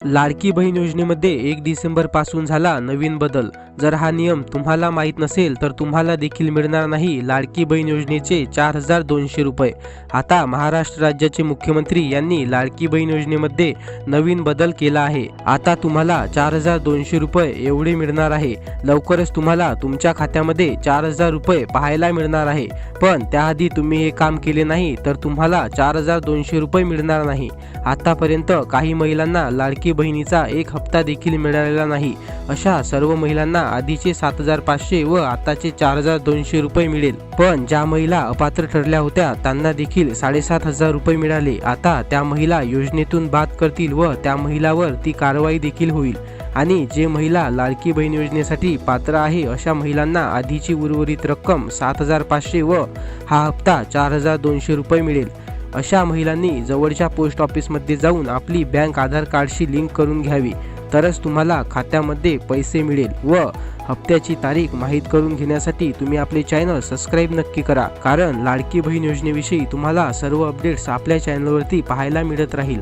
लाडकी बहीण योजनेमध्ये 1 डिसेंबर पासून झाला नवीन बदल। जर हा नियम तुम्हाला माहीत नसेल तर तुम्हाला देखील मिळणार नाही लाडकी बहीण योजनेचे 4200 रुपये। आता महाराष्ट्र राज्याचे मुख्यमंत्री यांनी लाडकी बहीण योजनेमध्ये नवीन बदल केला आहे। आता तुम्हाला 4200 रुपये एवढे मिळणार आहे। लवकरच तुम्हाला तुमच्या खात्यामध्ये 4000 रुपये पाहायला मिळणार आहे। पण त्याआधी तुम्ही हे काम केले नाही तर तुम्हाला 4200 रुपये मिळणार नाही। आतापर्यंत काही महिलांना लाडकी बहिणीचा एक हप्ता देखील मिळालेला नाही। अशा सर्व महिलांना आधीचे 7500 व आताचे 4200 रुपये मिळेल। पण ज्या महिला अपात्र ठरल्या होत्या त्यांना देखील 7500 रुपये मिळाले। आता त्या महिला योजनेतून बाद करतील व त्या महिलावर ती कारवाई देखील होईल। आणि जे महिला लाडकी बहीण योजनेसाठी पात्र आहे अशा महिलांना आधीची उर्वरित रक्कम 7500 व हा हप्ता 4200 रुपये मिळेल। अशा महिलांनी जवळच्या पोस्ट ऑफिसमध्ये जाऊन आपली बँक आधार कार्डशी लिंक करून घ्यावी, तरच तुम्हाला खात्यामध्ये पैसे मिळेल। व हप्त्याची तारीख माहीत करून घेण्यासाठी तुम्ही आपले चॅनल सबस्क्राईब नक्की करा, कारण लाडकी बहीण योजनेविषयी तुम्हाला सर्व अपडेट्स आपल्या चॅनलवरती पाहायला मिळत राहील।